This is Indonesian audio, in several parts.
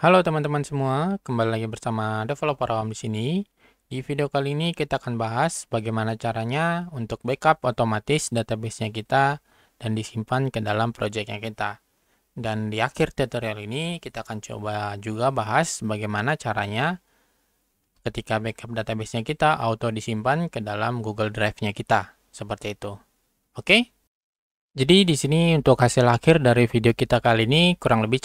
Halo teman-teman semua, kembali lagi bersama Developer Awam di sini. Di video kali ini kita akan bahas bagaimana caranya untuk backup otomatis database-nya kita dan disimpan ke dalam project-nya kita. Dan di akhir tutorial ini kita akan coba juga bahas bagaimana caranya ketika backup database-nya kita auto disimpan ke dalam Google Drive-nya kita. Seperti itu. Oke? Jadi di sini untuk hasil akhir dari video kita kali ini kurang lebih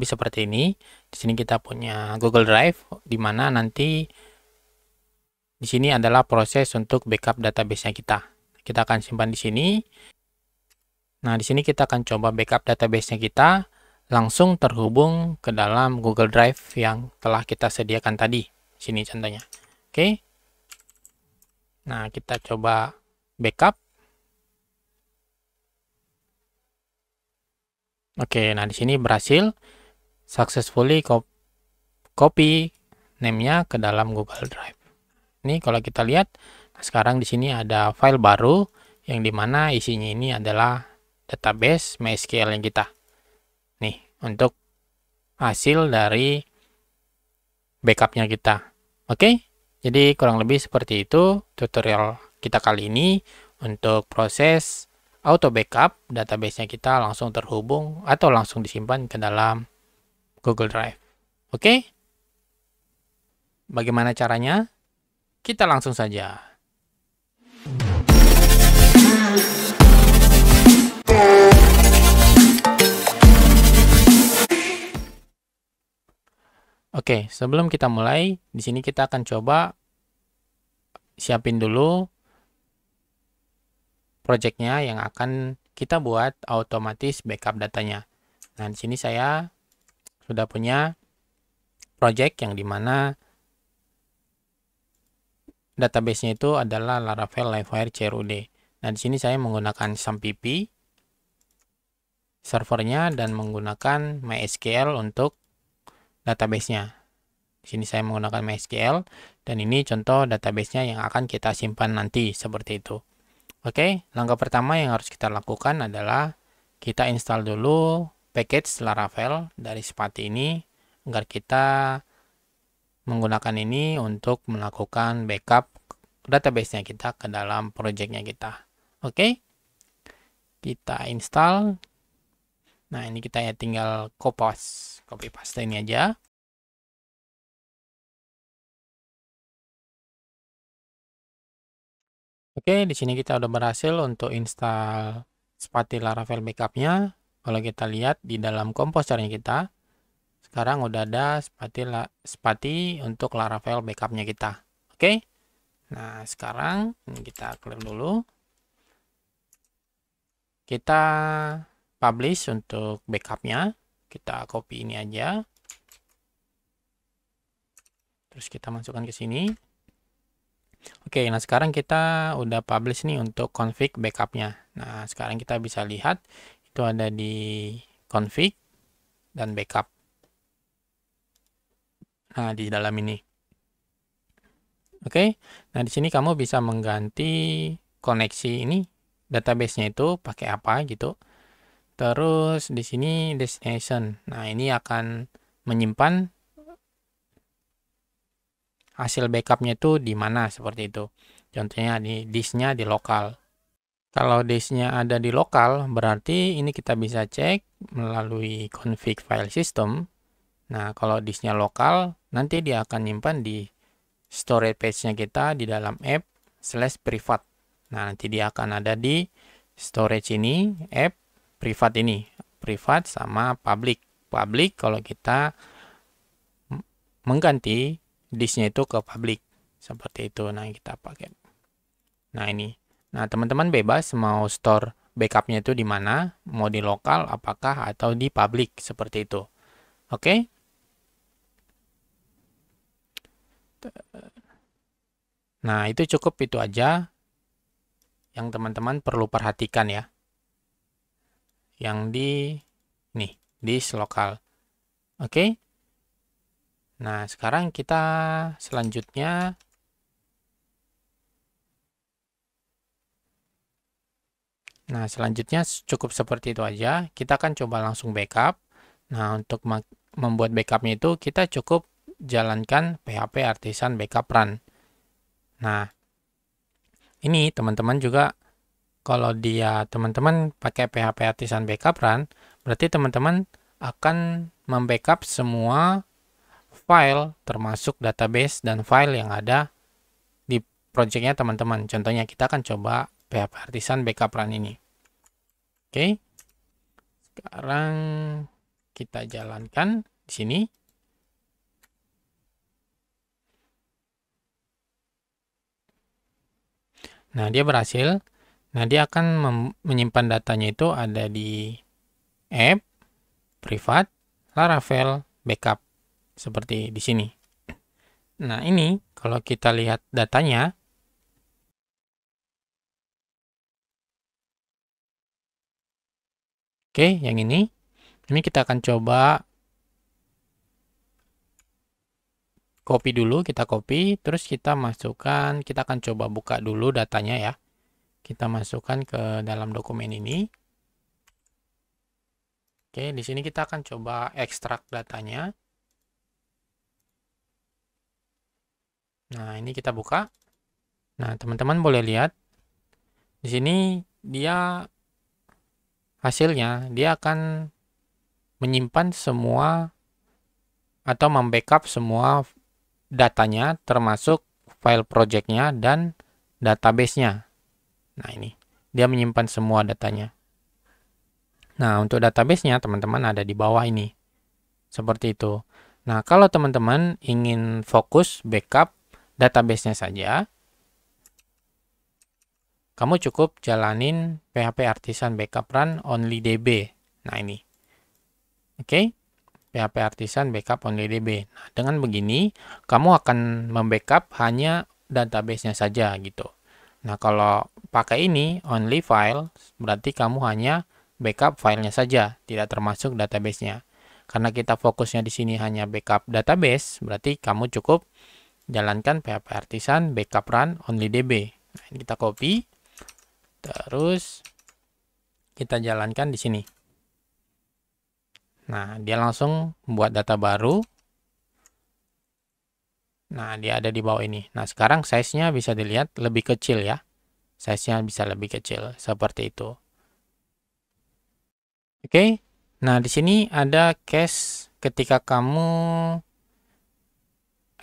seperti ini. Di sini kita punya Google Drive di mana nanti di sini adalah proses untuk backup database-nya kita. Kita akan simpan di sini. Nah, di sini kita akan coba backup database-nya kita langsung terhubung ke dalam Google Drive yang telah kita sediakan tadi. Sini contohnya. Oke. Nah, kita coba backup. Oke, nah di sini berhasil successfully copy name-nya ke dalam Google Drive. Ini kalau kita lihat, sekarang di sini ada file baru yang dimana isinya ini adalah database MySQL yang kita. Nih, untuk hasil dari backup-nya kita. Oke, jadi kurang lebih seperti itu tutorial kita kali ini untuk proses auto backup database-nya kita langsung terhubung atau langsung disimpan ke dalam Google Drive. Oke? Bagaimana caranya? Kita langsung saja. Oke, sebelum kita mulai, di sini kita akan coba siapin dulu projectnya yang akan kita buat otomatis backup datanya. Nah, di sini saya sudah punya project yang dimana database-nya itu adalah Laravel Livewire CRUD. Nah, di sini saya menggunakan SAMPP servernya dan menggunakan MySQL untuk database-nya. Di sini saya menggunakan MySQL dan ini contoh database-nya yang akan kita simpan nanti seperti itu. Oke, langkah pertama yang harus kita lakukan adalah kita install dulu package Laravel dari Spati ini agar kita menggunakan ini untuk melakukan backup database-nya kita ke dalam project-nya kita. Oke, kita install. Nah, ini kita ya tinggal copy paste ini aja. Oke, di sini kita udah berhasil untuk install Spati Laravel backup-nya. Kalau kita lihat di dalam komposernya kita, sekarang udah ada Spati untuk Laravel backup-nya kita. Oke, nah sekarang ini kita clear dulu. Kita publish untuk backup-nya. Kita copy ini aja. Terus kita masukkan ke sini. Oke, nah sekarang kita udah publish nih untuk config backup-nya. Nah, sekarang kita bisa lihat itu ada di config dan backup. Nah, di dalam ini. Oke, nah di sini kamu bisa mengganti koneksi ini, database-nya itu pakai apa gitu. Terus di sini destination. Nah, ini akan menyimpan hasil backup-nya itu di mana seperti itu. Contohnya di disk-nya di lokal. Kalau disk-nya ada di lokal, berarti ini kita bisa cek melalui config file system. Nah, kalau disk-nya lokal, nanti dia akan nyimpan di storage page-nya kita di dalam app/private. Nah, nanti dia akan ada di storage ini, app private ini. Private sama public. Public kalau kita mengganti disknya itu ke public. Seperti itu. Nah, kita pakai. Nah, ini. Nah, teman-teman bebas mau store backup-nya itu di mana, mau di lokal, apakah atau di public, seperti itu. Oke? Nah, itu cukup itu aja yang teman-teman perlu perhatikan ya. Yang di disk lokal. Oke? Nah, sekarang kita selanjutnya cukup seperti itu aja. Kita akan coba langsung backup. Nah, untuk membuat backupnya itu kita cukup jalankan PHP Artisan Backup Run. Nah, ini teman-teman juga kalau teman-teman pakai PHP Artisan Backup Run, berarti teman-teman akan membackup semua file termasuk database dan file yang ada di projectnya teman-teman. Contohnya kita akan coba PHP Artisan Backup Run ini. Oke. Sekarang kita jalankan di sini. Nah, dia berhasil. Nah, dia akan menyimpan datanya itu ada di app, privat, Laravel, backup. Seperti di sini. Nah, ini kalau kita lihat datanya, oke, yang ini kita akan coba copy dulu, kita copy, terus kita masukkan, kita akan coba buka dulu datanya ya. Kita masukkan ke dalam dokumen ini. Oke, di sini kita akan coba ekstrak datanya. Nah, ini kita buka. Nah, teman-teman boleh lihat. Di sini dia hasilnya, dia akan menyimpan semua atau membackup semua datanya termasuk file projectnya dan database-nya. Nah, ini dia menyimpan semua datanya. Nah, untuk database-nya teman-teman ada di bawah ini. Seperti itu. Nah, kalau teman-teman ingin fokus backup database-nya saja, kamu cukup jalanin PHP Artisan Backup Run Only DB. Nah, ini. Oke. PHP Artisan Backup Only DB. Nah, dengan begini, kamu akan membackup hanya database-nya saja gitu. Nah, kalau pakai ini, only file, berarti kamu hanya backup filenya saja, tidak termasuk database-nya. Karena kita fokusnya di sini hanya backup database, berarti kamu cukup jalankan PHP Artisan Backup Run Only DB. Nah, ini kita copy, terus kita jalankan di sini. Nah, dia langsung membuat data baru. Nah, dia ada di bawah ini. Nah, sekarang size-nya bisa dilihat lebih kecil ya. Size-nya bisa lebih kecil, seperti itu. Oke. Nah, di sini ada case ketika kamu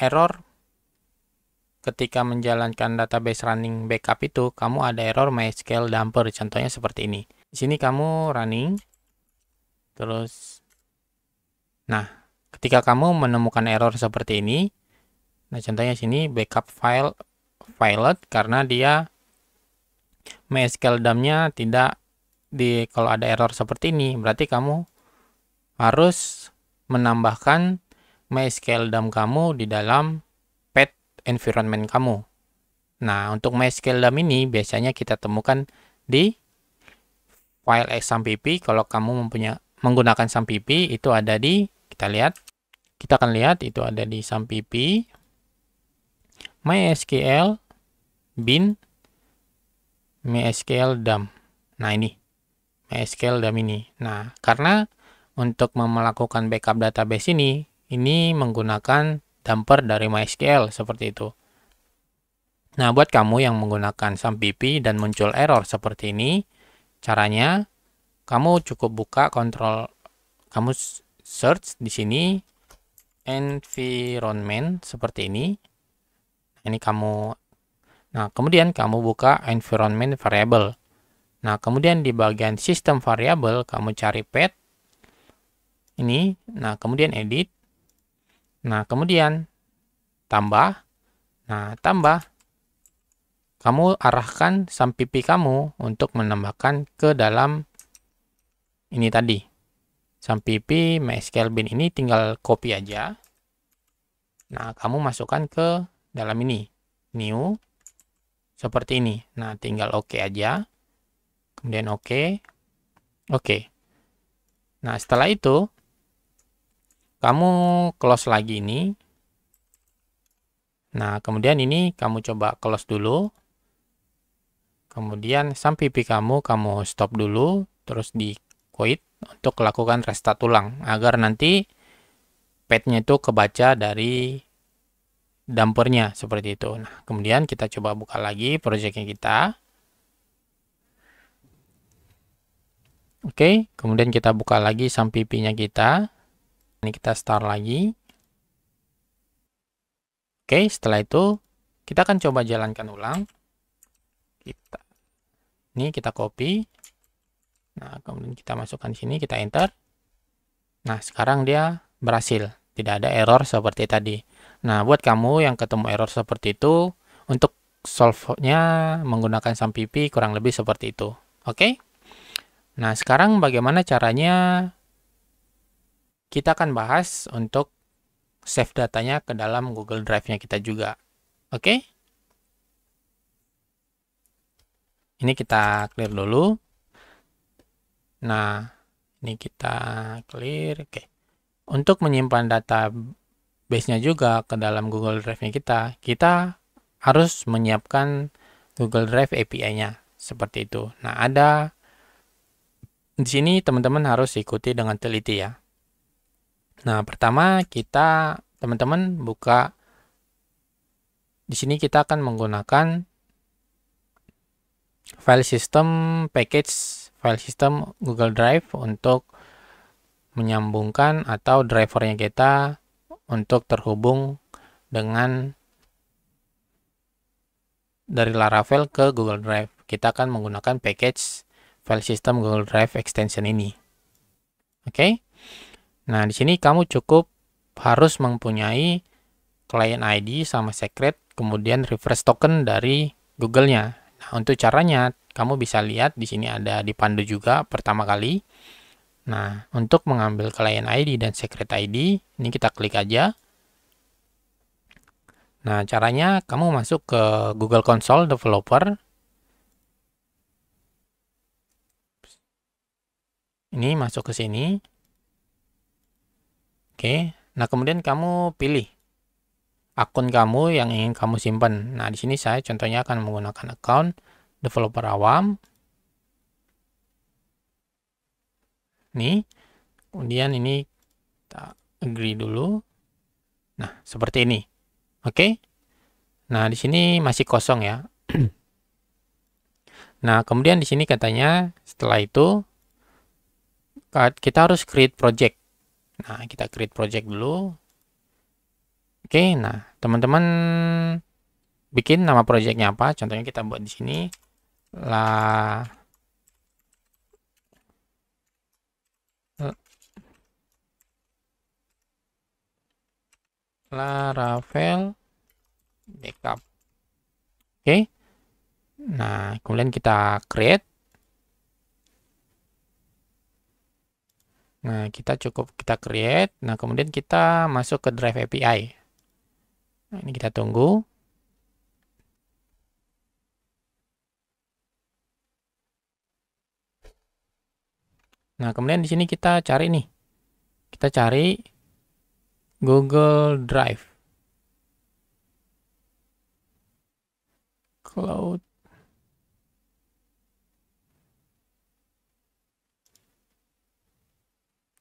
error ketika menjalankan database running backup itu, kamu ada error MySQL dumper. Contohnya seperti ini. Di sini kamu running, terus, nah, ketika kamu menemukan error seperti ini, nah contohnya sini backup failed karena dia MySQL dump-nya tidak kalau ada error seperti ini, berarti kamu harus menambahkan MySQL dump kamu di dalam pet environment kamu. Nah, untuk MySQL dump ini biasanya kita temukan di file XAMPP. Kalau kamu menggunakan XAMPP, itu ada di, kita akan lihat itu ada di XAMPP, MySQL bin MySQL dump. Nah, ini MySQL dump ini. Nah, karena untuk melakukan backup database ini menggunakan dumper dari MySQL seperti itu. Nah, buat kamu yang menggunakan XAMPP dan muncul error seperti ini, caranya kamu cukup buka kamu search di sini environment seperti ini. Ini nah, kemudian kamu buka environment variable. Nah, kemudian di bagian system variable, kamu cari pet. Ini, nah, kemudian edit. Nah, kemudian tambah. Nah, tambah. Kamu arahkan XAMPP kamu untuk menambahkan ke dalam ini tadi. XAMPP MySQL bin ini tinggal copy aja. Nah, kamu masukkan ke dalam ini. New. Seperti ini. Nah, tinggal OK aja. Kemudian OK. Oke. Nah, setelah itu, kamu close lagi ini. Nah, kemudian ini kamu coba close dulu. Kemudian XAMPP kamu stop dulu. Terus di quit untuk lakukan restart ulang. Agar nanti path-nya itu kebaca dari dumpernya seperti itu. Nah, kemudian kita coba buka lagi projectnya kita. Oke, kemudian kita buka lagi SAMPP-nya kita. Ini kita start lagi. Oke, setelah itu kita akan coba jalankan ulang. Ini kita copy. Nah, kemudian kita masukkan sini, kita enter. Nah, sekarang dia berhasil. Tidak ada error seperti tadi. Nah, buat kamu yang ketemu error seperti itu, untuk solve-nya menggunakan SAMPP kurang lebih seperti itu. Oke? Nah, sekarang bagaimana caranya kita akan bahas untuk save datanya ke dalam Google Drive-nya kita juga. Oke? Ini kita clear dulu. Nah, ini kita clear. Oke. Untuk menyimpan data base-nya juga ke dalam Google Drive-nya kita harus menyiapkan Google Drive API-nya seperti itu. Nah, ada di sini teman-teman harus ikuti dengan teliti ya. Nah, pertama teman-teman buka di sini kita akan menggunakan file system package file system Google Drive untuk menyambungkan atau drivernya kita untuk terhubung dengan dari Laravel ke Google Drive. Kita akan menggunakan package file system Google Drive extension ini. Oke. Nah, di sini kamu cukup harus mempunyai client ID sama secret, kemudian reference token dari Google-nya. Nah, untuk caranya kamu bisa lihat di sini ada dipandu juga pertama kali. Nah, untuk mengambil client ID dan secret ID, ini kita klik aja. Nah, caranya kamu masuk ke Google Console Developer. Ini masuk ke sini. Oke. Nah, kemudian kamu pilih akun kamu yang ingin kamu simpan. Nah, di sini saya contohnya akan menggunakan akun developer awam. Nih. Kemudian ini kita agree dulu. Nah, seperti ini. Oke. Nah, di sini masih kosong ya. Nah, kemudian di sini katanya setelah itu kita harus create project. Nah, kita create project dulu. Oke, nah, teman-teman bikin nama projectnya apa? Contohnya kita buat di sini Laravel backup. Oke. Nah, kemudian kita create. Nah, kita create. Nah, kemudian kita masuk ke Drive API. Nah, ini kita tunggu. Nah, kemudian di sini kita cari nih. Kita cari Google Drive. Cloud.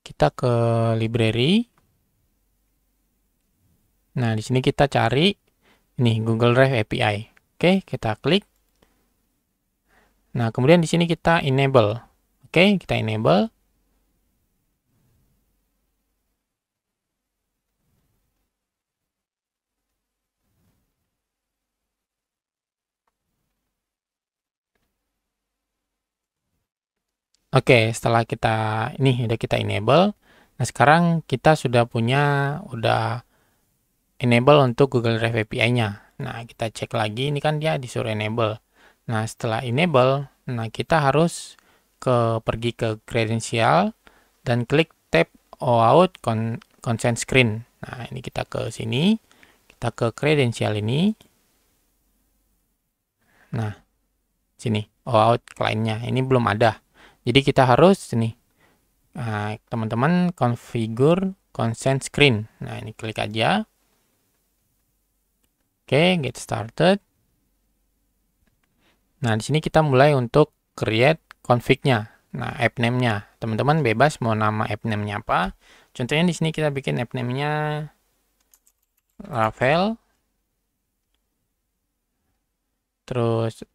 Kita ke library. Nah, di sini kita cari ini Google Drive API. Oke, kita klik. Nah, kemudian di sini kita enable. Oke, kita enable. Oke, setelah ini udah kita enable. Nah, sekarang kita sudah enable untuk Google Drive API-nya. Nah, kita cek lagi, ini kan dia disuruh enable. Nah, setelah enable, nah kita harus pergi ke kredensial dan klik tab OAuth consent screen. Nah, ini kita ke sini, kita ke kredensial ini. Nah, sini OAuth client-nya, ini belum ada. Jadi kita harus nih, teman-teman configure consent screen. Nah, ini klik aja. Oke, get started. Nah, di sini kita mulai untuk create config-nya. Nah, app name-nya. Teman-teman bebas mau nama app name-nya apa. Contohnya di sini kita bikin app name-nya Rafael. Terus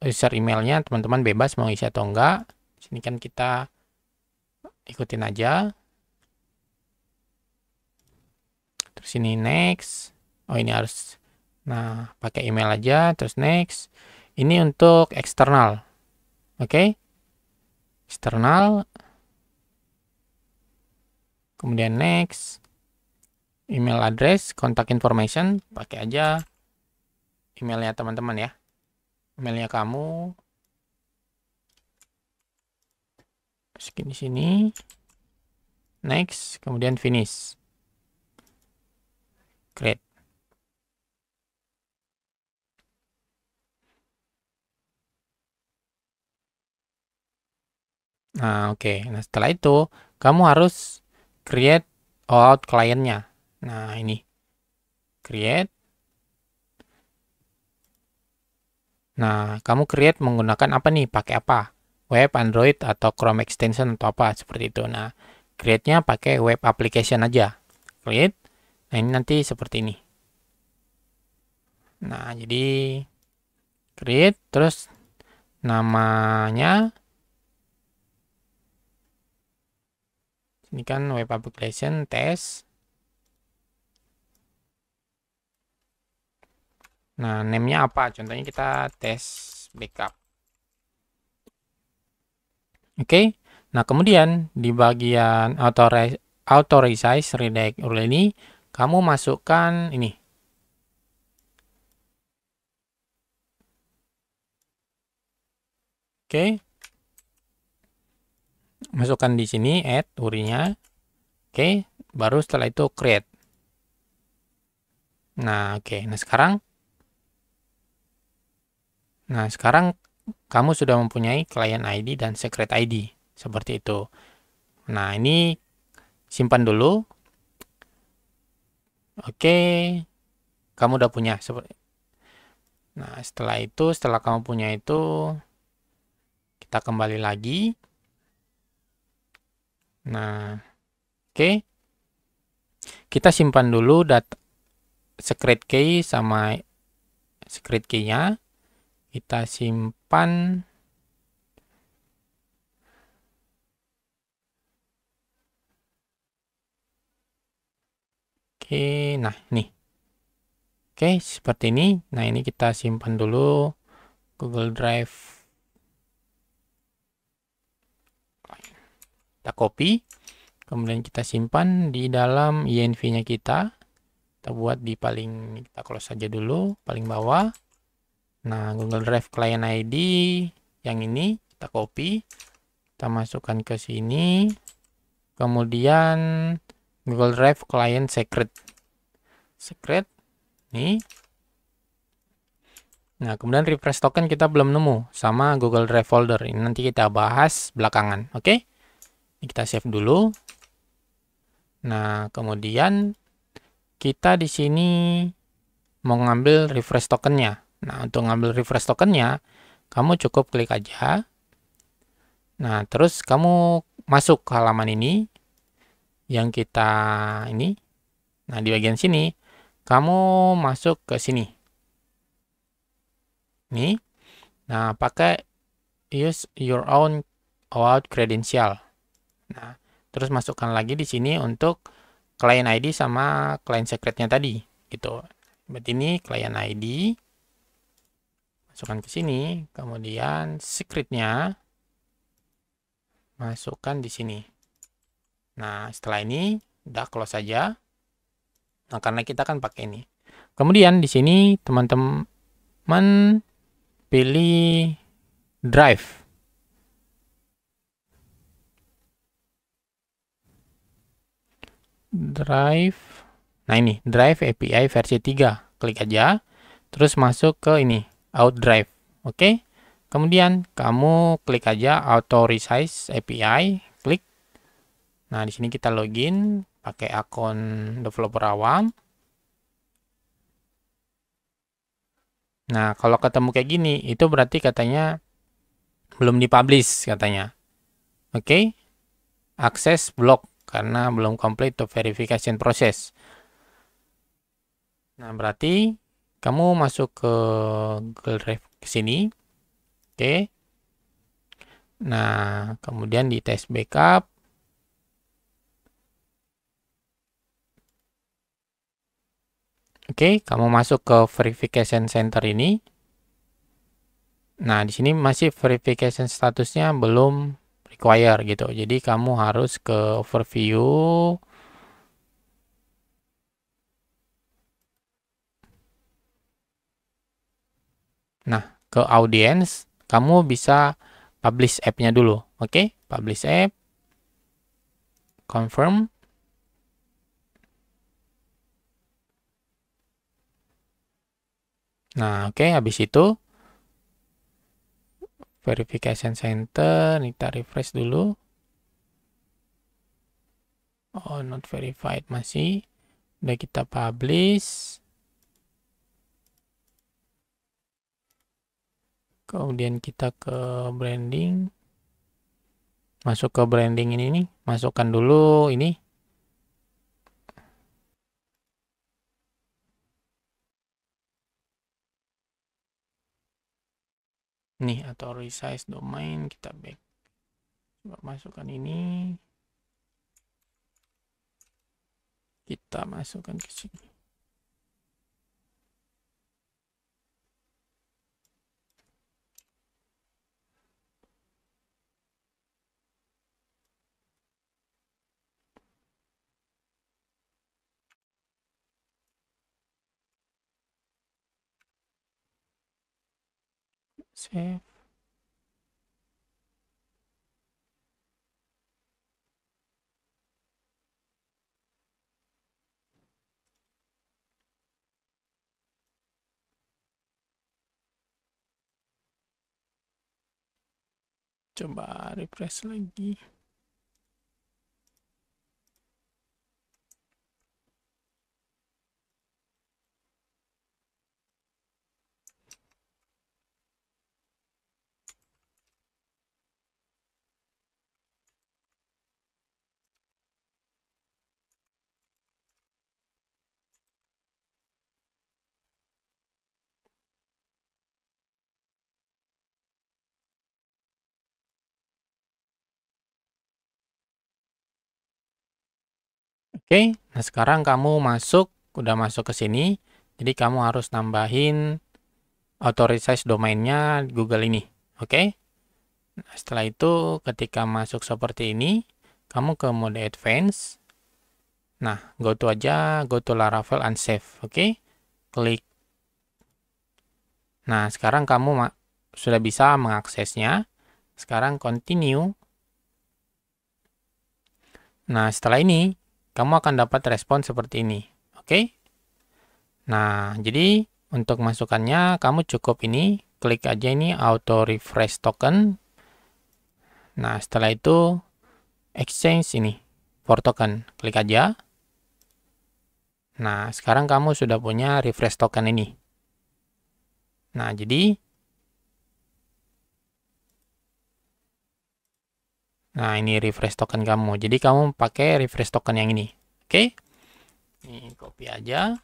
user emailnya teman-teman bebas mau isi atau enggak. Sini kan kita ikutin aja. Terus ini next. Oh ini harus, nah pakai email aja. Terus next. Ini untuk eksternal. Oke. Eksternal. Kemudian next. Email address, contact information, pakai aja emailnya teman-teman ya. Emailnya kamu. Masukin di sini. Next, kemudian finish. Create. Nah, oke. Nah, setelah itu kamu harus create OAuth client-nya. Nah, ini. Create. Nah, kamu create menggunakan apa nih? Pakai apa? Web, Android, atau Chrome extension atau apa seperti itu. Nah, create-nya pakai web application aja. Create. Nah, ini nanti seperti ini. Nah, jadi create terus namanya ini kan web application test. Nah, name-nya apa? Contohnya kita tes backup. Oke. Nah, kemudian di bagian authorize redirect URL ini kamu masukkan ini. Oke. Masukkan di sini add URI-nya. Oke, baru setelah itu create. Nah, oke. Nah, sekarang kamu sudah mempunyai client ID dan secret ID. Seperti itu. Nah, ini simpan dulu. Oke. Kamu udah punya. Nah, setelah kamu punya itu, kita kembali lagi. Nah, oke. Kita simpan dulu data secret key sama secret key-nya. Kita simpan. Oke, nah ini. Oke, seperti ini. Nah, ini kita simpan dulu Google Drive. Kita copy. Kemudian kita simpan di dalam INV-nya kita. Kita buat di kita close saja dulu, paling bawah. Nah, Google Drive Client ID yang ini kita copy, kita masukkan ke sini. Kemudian Google Drive Client Secret nih. Nah, kemudian refresh token kita belum nemu sama Google Drive folder. Ini nanti kita bahas belakangan, oke? Ini kita save dulu. Nah, kemudian kita di sini mau ngambil refresh tokennya. Nah, untuk ngambil refresh tokennya, kamu cukup klik aja. Nah, terus kamu masuk ke halaman ini, yang kita ini. Nah, di bagian sini, kamu masuk ke sini. Nih. Nah, pakai use your own OAuth credential. Nah, terus masukkan lagi di sini untuk client ID sama client secretnya tadi, gitu. Berarti ini client ID, masukkan ke sini, kemudian secretnya masukkan di sini. Nah, setelah ini udah close saja. Nah, karena kita kan pakai ini. Kemudian di sini teman-teman pilih drive. Nah ini drive API versi 3. Klik aja. Terus masuk ke ini out drive. Oke. Kemudian kamu klik aja authorize API. Klik. Nah di sini kita login pakai akun developer awam. Nah kalau ketemu kayak gini itu berarti katanya belum dipublish katanya. Oke. Akses block karena belum complete the verification process. Nah, berarti kamu masuk ke Google Drive ke sini. Oke. Nah, kemudian di tes backup. Oke, kamu masuk ke verification center ini. Nah, di sini masih verification statusnya belum require gitu. Jadi kamu harus ke overview. Nah, ke audience, kamu bisa publish app-nya dulu. Oke, publish app, confirm. Nah, oke, habis itu verification center, kita refresh dulu. Oh, not verified masih. Udah kita publish. Kemudian kita ke branding. Masuk ke branding ini nih. Masukkan dulu ini. Nih, atau resize domain. Kita back. Coba masukkan ini. Kita masukkan ke sini. Save. Coba refresh lagi. Oke, nah sekarang kamu udah masuk ke sini. Jadi kamu harus nambahin authorize domainnya Google ini. Oke. Nah, setelah itu ketika masuk seperti ini, kamu ke mode advance. Nah, go to Laravel unsave. Oke. Klik. Nah, sekarang kamu sudah bisa mengaksesnya. Sekarang continue. Nah, setelah ini kamu akan dapat respon seperti ini. Oke. Nah, jadi untuk masukannya kamu cukup ini, klik aja ini auto refresh token. Nah, setelah itu exchange ini for token, klik aja. Nah, sekarang kamu sudah punya refresh token ini. Nah, jadi ini refresh token kamu. Jadi kamu pakai refresh token yang ini. Oke. Ini copy aja.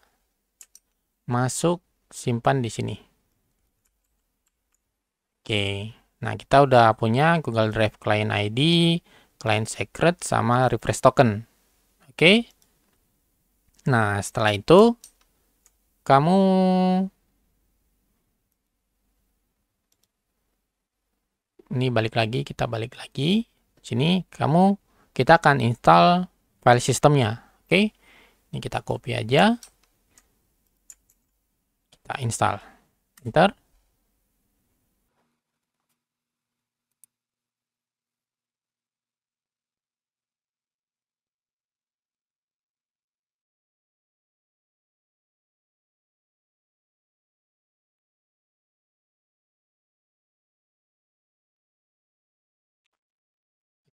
Masuk, simpan di sini. Oke. Nah, kita udah punya Google Drive Client ID, Client Secret, sama refresh token. Oke. Nah, setelah itu, kamu ini kita balik lagi. Sini, kita akan install file sistemnya. Oke. Ini kita copy aja. Kita install. Enter.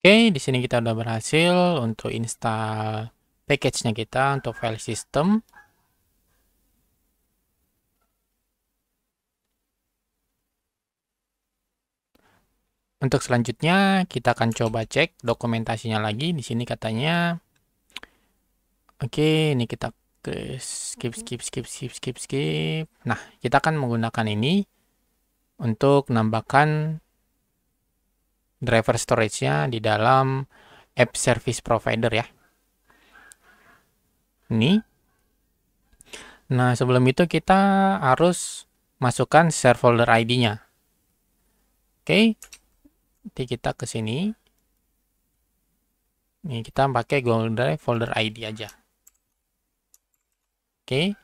Oke, di sini kita udah berhasil untuk install package-nya kita untuk file system. Untuk selanjutnya kita akan coba cek dokumentasinya lagi. Di sini katanya Oke, ini kita ke skip. Nah, kita akan menggunakan ini untuk menambahkan driver storage-nya di dalam app service provider ya. Ini. Nah, sebelum itu kita harus masukkan share folder ID-nya. Oke. Nanti kita ke sini. Ini kita pakai Google Drive folder ID aja. Oke.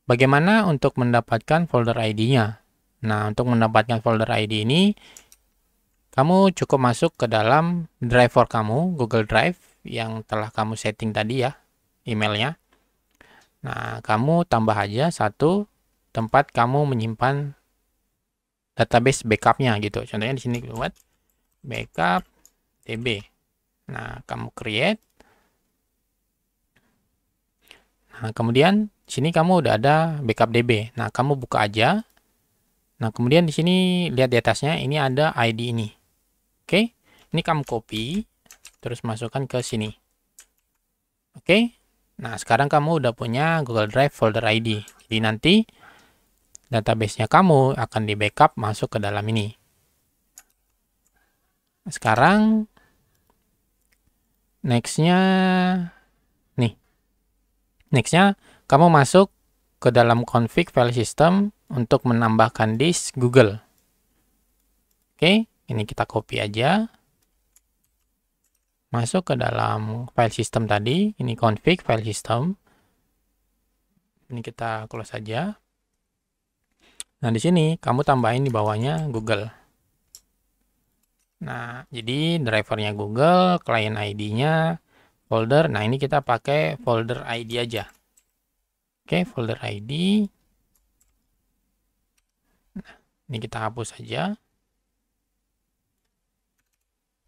Bagaimana untuk mendapatkan folder ID-nya? Nah, untuk mendapatkan folder ID ini, kamu cukup masuk ke dalam driver kamu, Google Drive, yang telah kamu setting tadi ya, emailnya. Nah, kamu tambah aja satu tempat kamu menyimpan database backupnya gitu. Contohnya di sini buat backup db. Nah, kamu create. Nah, kemudian di sini kamu udah ada backup db. Nah, kamu buka aja. Nah, kemudian di sini lihat di atasnya ini ada ID ini. Oke, ini kamu copy terus masukkan ke sini. Oke. Nah, sekarang kamu udah punya Google Drive folder ID. Jadi nanti database-nya kamu akan di backup masuk ke dalam ini. Sekarang next-nya nih. Next-nya kamu masuk ke dalam config file system untuk menambahkan disk Google. Oke, ini kita copy aja. Masuk ke dalam file system tadi, ini config file system. Ini kita close saja. Nah, di sini kamu tambahin di bawahnya Google. Nah, jadi drivernya Google, client ID-nya, folder. Nah, ini kita pakai folder ID aja. Oke, folder ID. Nah, ini kita hapus saja.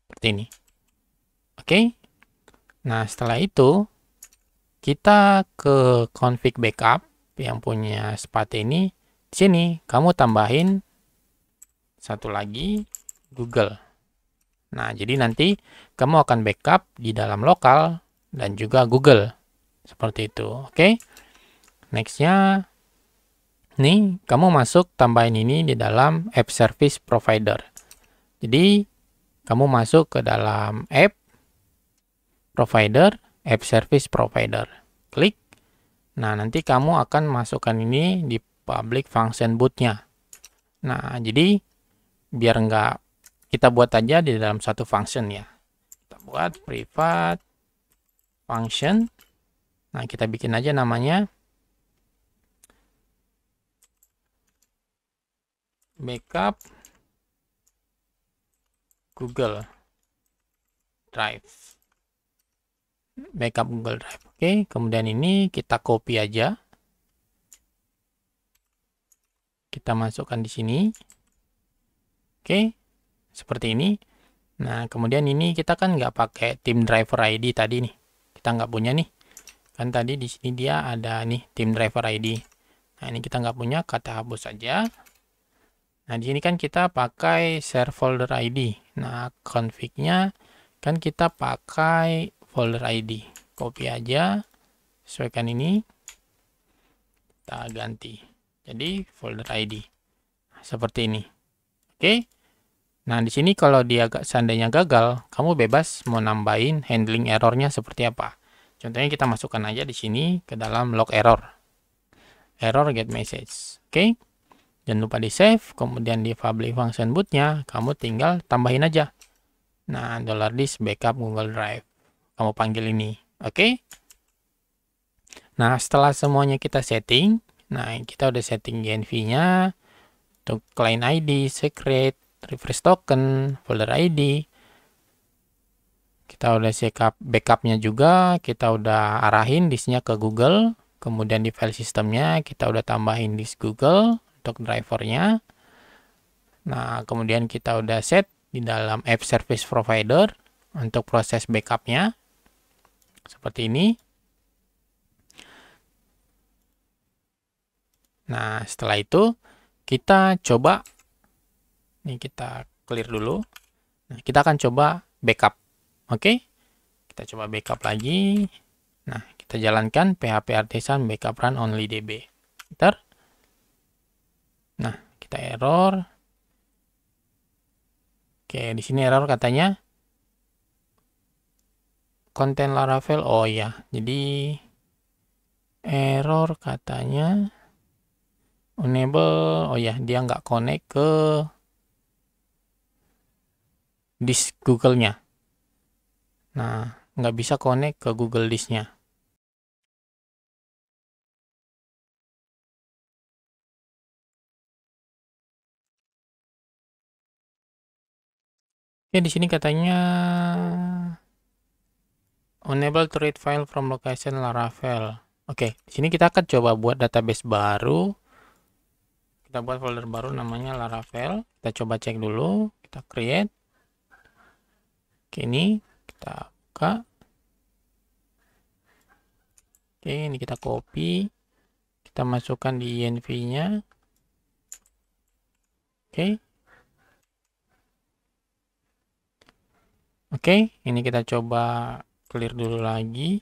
Seperti ini. Oke. Nah, setelah itu kita ke config backup yang punya seperti ini. Di sini kamu tambahin satu lagi Google. Nah, jadi nanti kamu akan backup di dalam lokal dan juga Google. Seperti itu. Oke. Next-nya, nih, kamu masuk tambahin ini di dalam app service provider. Jadi, kamu masuk ke dalam app provider, app service provider. Klik. Nah, nanti kamu akan masukkan ini di public function boot-nya. Nah, jadi biar nggak, kita buat aja di dalam satu function ya. Kita buat private function. Nah, kita bikin aja namanya backup Google Drive. Backup Google Drive. Oke, kemudian ini kita copy aja. Kita masukkan di sini. Oke, seperti ini. Nah, kemudian ini kita kan nggak pakai tim driver ID tadi nih. Kita nggak punya nih. Kan tadi di sini dia ada nih tim driver ID. Nah, ini kita nggak punya, kata hapus saja. Nah, di sini kan kita pakai share folder ID. Nah, config-nya kan kita pakai folder ID. Copy aja, sesuaikan ini. Kita ganti. Jadi folder ID. Seperti ini. Oke. Nah, di sini kalau dia seandainya gagal, kamu bebas mau nambahin handling errornya seperti apa. Contohnya kita masukkan aja di sini ke dalam log error. Error get message. Oke. Jangan lupa di save, kemudian di public function boot-nya, kamu tinggal tambahin aja. Nah, $disk backup Google Drive. Kamu panggil ini. Oke. Nah, setelah semuanya kita setting, nah kita udah setting GNV-nya, untuk client ID, secret, refresh token, folder ID. Kita udah backup-nya juga, kita udah arahin disknya ke Google, kemudian di file sistemnya kita udah tambahin disk Google untuk drivernya. Nah, kemudian kita udah set di dalam app service provider untuk proses backupnya. Seperti ini. Nah, setelah itu kita coba, ini kita clear dulu. Nah, kita akan coba backup. Oke, kita coba backup lagi. Nah, kita jalankan PHP Artisan backup run only DB. Enter. Nah, kita error. Oke, di sini error katanya konten Laravel. Oh ya, jadi error katanya enable. Oh ya, dia nggak connect ke disk Google-nya. Nah, nggak bisa connect ke Google Disk-nya. Oke, di sini katanya enable to read file from location Laravel. Oke, di sini kita akan coba buat database baru. Kita buat folder baru namanya Laravel. Kita coba cek dulu. Kita create. Oke, ini kita buka. Oke, ini kita copy. Kita masukkan di env-nya. Oke. Oke, ini kita coba clear dulu lagi.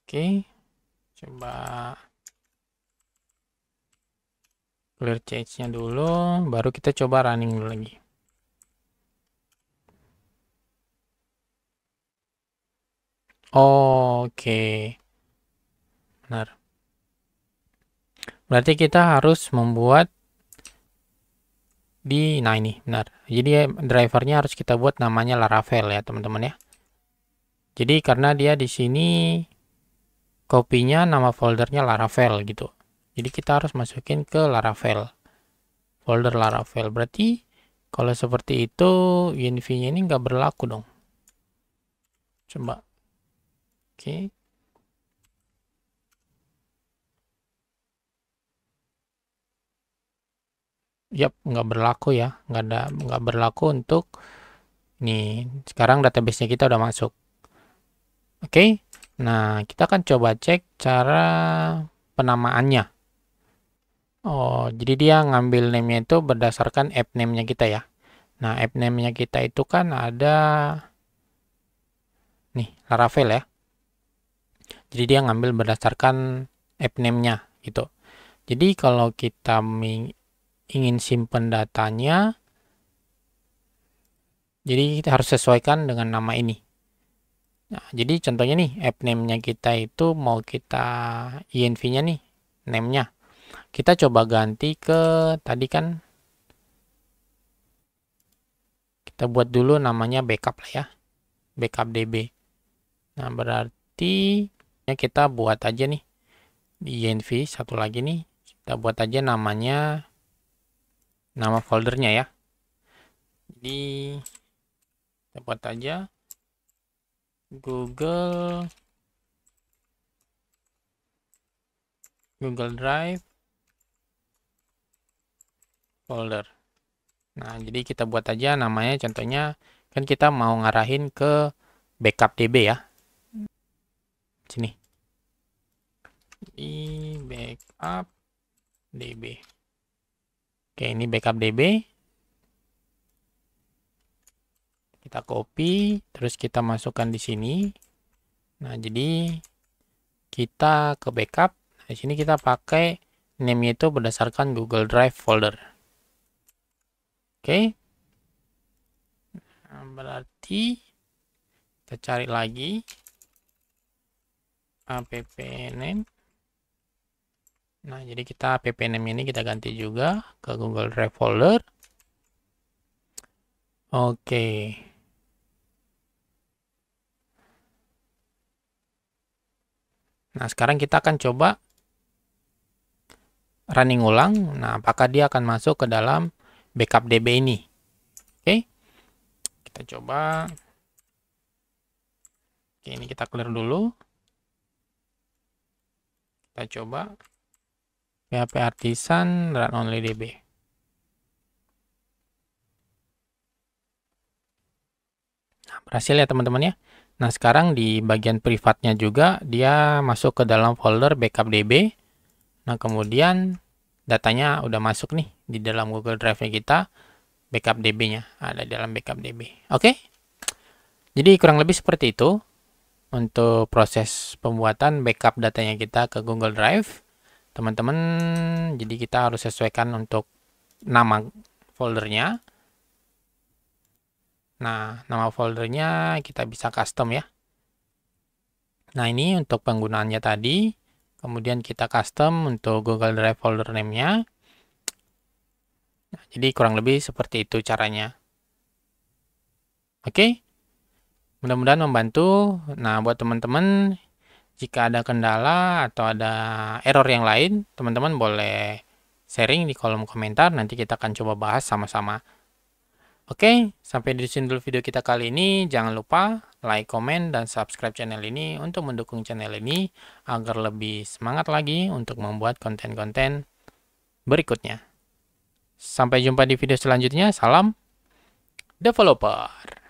Oke. Coba clear change-nya dulu, baru kita coba running dulu lagi. Oke. Benar. Berarti kita harus membuat nah ini, benar. Jadi drivernya harus kita buat namanya Laravel ya, teman-teman ya. Jadi karena dia di sini kopinya nama foldernya Laravel gitu. Jadi kita harus masukin ke Laravel. Folder Laravel. Berarti kalau seperti itu env-nya ini nggak berlaku dong. Coba. Oke. Yap, nggak berlaku ya. Nggak berlaku untuk nih. Sekarang database-nya kita udah masuk. Oke. Nah, kita akan coba cek cara penamaannya. Oh, jadi dia ngambil name-nya itu berdasarkan app name-nya kita ya. Nah, app name-nya kita itu kan ada nih, Laravel ya. Jadi dia ngambil berdasarkan app name-nya gitu. Jadi kalau kita ingin simpan datanya, jadi kita harus sesuaikan dengan nama ini. Nah, jadi contohnya nih, app name-nya kita itu mau kita env-nya nih, name-nya. Kita coba ganti ke tadi kan kita buat dulu namanya backup lah ya. Backup DB. Nah, berarti kita buat aja nih di env satu lagi nih. Kita buat aja namanya nama foldernya ya. Jadi kita buat aja Google Drive folder. Nah, jadi kita buat aja namanya, contohnya kan kita mau ngarahin ke backup DB ya. Sini. Di backup DB. Oke, ini backup DB. Kita copy, terus kita masukkan di sini. Nah, jadi kita ke backup. Di sini kita pakai name-nya itu berdasarkan Google Drive folder. Oke. Nah, berarti kita cari lagi app name. Nah, jadi kita app name ini kita ganti juga ke Google Drive folder. Oke. Nah, sekarang kita akan coba running ulang. Nah, apakah dia akan masuk ke dalam backup DB ini? Oke. Kita coba. Oke, ini kita clear dulu. Kita coba PHP Artisan run only DB. Nah, berhasil ya teman-teman ya. Nah, sekarang di bagian privatnya juga dia masuk ke dalam folder backup DB. Nah, kemudian datanya udah masuk nih di dalam Google Drive-nya kita. backup DB-nya, ada di dalam backup DB. Oke? Jadi kurang lebih seperti itu untuk proses pembuatan backup datanya kita ke Google Drive. Teman-teman, jadi kita harus sesuaikan untuk nama foldernya. Nah, nama foldernya kita bisa custom ya. Nah, ini untuk penggunaannya tadi. Kemudian kita custom untuk Google Drive folder name-nya. Nah, jadi kurang lebih seperti itu caranya. Oke? Mudah-mudahan membantu. Nah, buat teman-teman, jika ada kendala atau ada error yang lain, teman-teman boleh sharing di kolom komentar. Nanti kita akan coba bahas sama-sama. Oke, sampai di sini dulu video kita kali ini. Jangan lupa like, komen, dan subscribe channel ini untuk mendukung channel ini agar lebih semangat lagi untuk membuat konten-konten berikutnya. Sampai jumpa di video selanjutnya. Salam developer.